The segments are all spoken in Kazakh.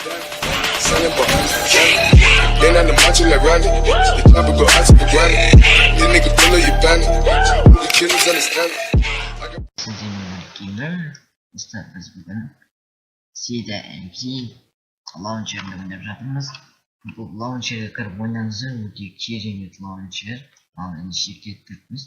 Selling bars. Then on the macho like Randy. The chopper go out to the granny. This nigga pull up your bandit. The killers understand it. Gamer. Biz bugun CDMP launcherni o'ynab жатырмыз. Bu launcherga kirib o'ynaymiz. O'ta kerak launcher. Mana shirkatimiz.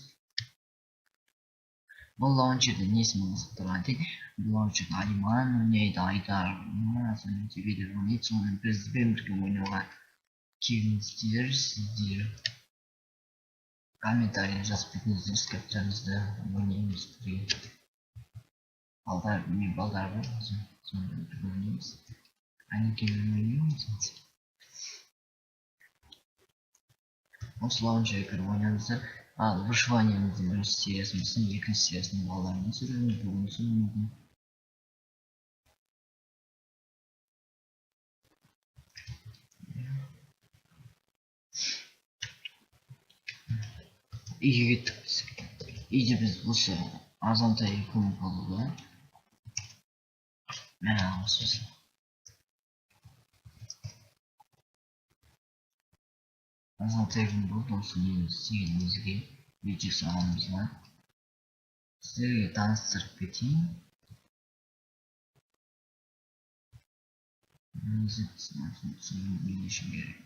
Bu launcherda nesini qiziqtiradi? Bu launcher Ayman o'ynaydi, Aydar. Masalan, videoni so'ng biz birga o'ynaymiz. Kimdir sizlar kommentariy yozib ketsangiz, kapitalimizda o'ynaymiz. Balдар var. Sonra oynayacağız. Aynı gibi oynuyoruz. Осы launcher'ı kırıp oynayacağız. Выживаниемizin bir seriyasının yakın seriyasının bağlarını sürüyoruz. Bugün sürüyoruz. İyi gittik biz. İyice biz bu sefer Azanta'yı konuk oldu. Merhaba siz. Azanta'yı konuk olsun. Sevgilinizi video sağlamızla. Sizlerle tanıştırıp geçeyim. Bilişim gerek.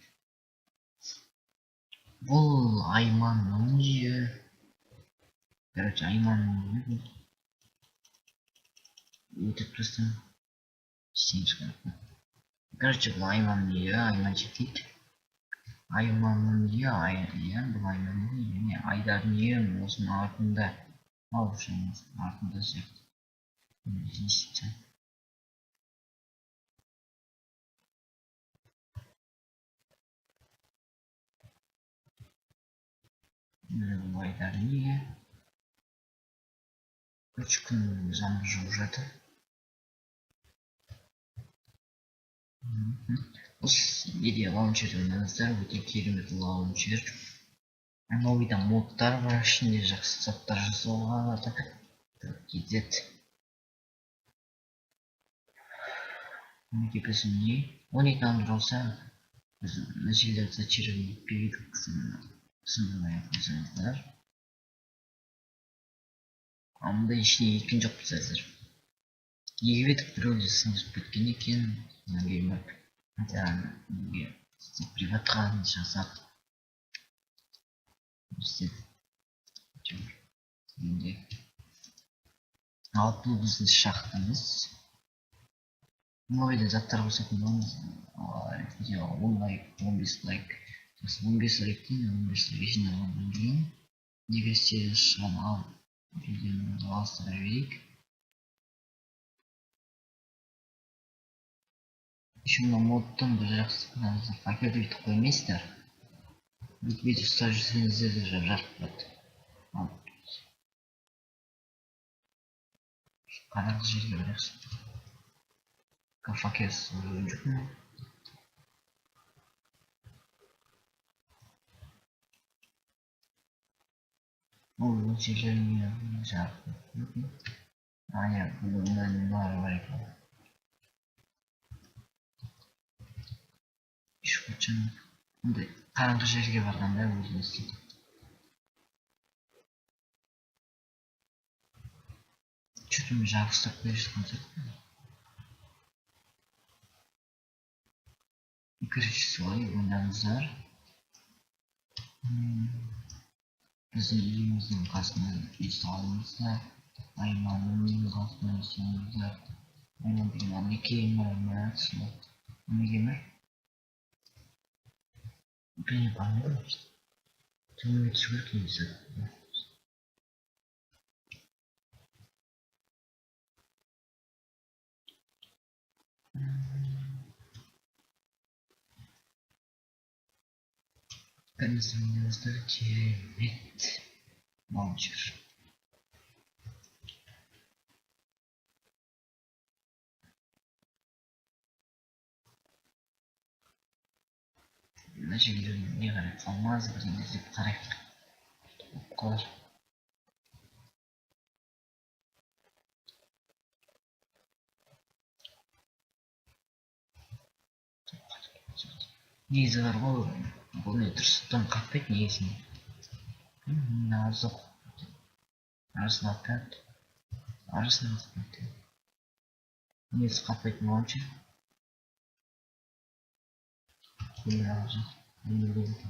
Bu Ayman'ın diye. Короче, Ayman'ın diye. YouTube'dasın. Короче, bu Ayman diye. Ayman çektik. Ayman'ın diye. Yani bu Ayman'ın diye. Yani Aydar diye. Olsun altında. Alışamaz. Altında çektik. İşte. Bu Aydar diye. 3 gün zamlıca uğradı. Video launcher oynanızlar. Bu tek керемет launcher. Новыйда моддар бар, ішінде жақсы заттар жасауға болады. Кетеді. Мінекей біз не? 12 андыр болса, біз мәселелер зачирование перейдік сындай қойсаңыздар. Амында ішіне екен жоқ біз әзір. Неге бетік біреулер сыңғып кеткен екен. Геймер. Приватқа жасап. Ал бұл біздің шахтамыз. Мынау үйде заттар қосатын боламыз. 10 лайк, 15 лайк. 15 лайктен 15 лайк жиналғаннан кейін неге серия шығам ал видеоны алыстыра берейік. Еще мына модтың бір жақсы пакеті бүйтіп қоймайсыздар. Видео ұстап жүрсеңіздер де жарып тұрады. Қараңғы жерге барайықшы. Кафакес жүр ме? Ол жерлеріне жарып тұрады. Ая, бұлыңнан бары бар екен. Ешқашан ондай қараңғы жерге барғанда өзіңіз. Что-то мы жарыстап келе жатқан сияқты. Короче, солай ойнаңыздар. Біздің үйіміздің қасына үй салыңыздар. Айманның үйінің қасына үй салыңыздар. Айман деген Геймер ма? Геймер? Блин, по-моему, что мы чувствуемся. Конечно, мне настолько нет молчишь. Значит, не говорят, алмазы, блин, если характер. Класс. негізі бар ғой, бұл не дұрыс дым қатпайды негізінде. Азық арасына тәт арасына қатпайды. Негізі қатпайтын болғанша көмір алып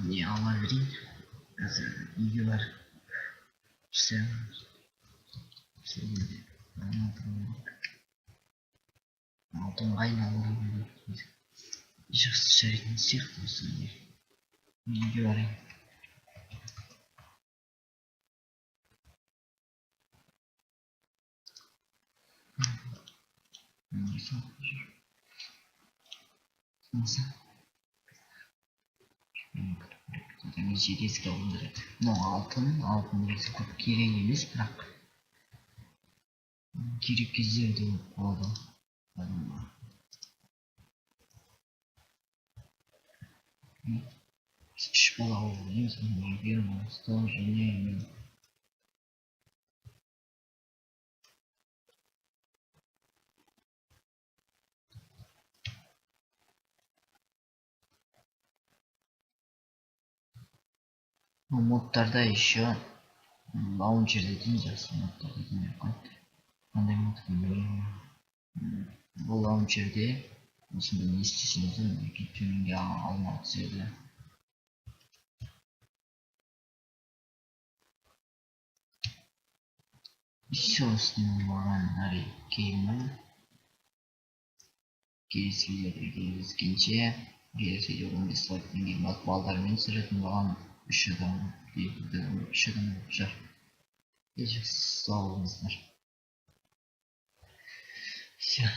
не ала берейін. Қазір үйге барып пісіреміз. Алтынға айналу керек. Жақсы жарайтын сияқты осы үйге барайын. Жер алдырады. Алтын негізі көп керек емес, бірақ керек кездерде болады. Біз үш бала болғанбыз, үйге маңғыстау және мен. Модтарда еще лаунчерде дейін жақсы модтарда дейін қойды. Қандай мод білмеймін. Бұл лаунчерде осында не істесеңіз төменге алмай түседі. Все ұсынылған әрекеймін. Келесі видеода кездескенше, келесі видеода 15 лайктан кейін балдармен түсіретін болған 3 адам шығар. Сау болыңыздар. Все.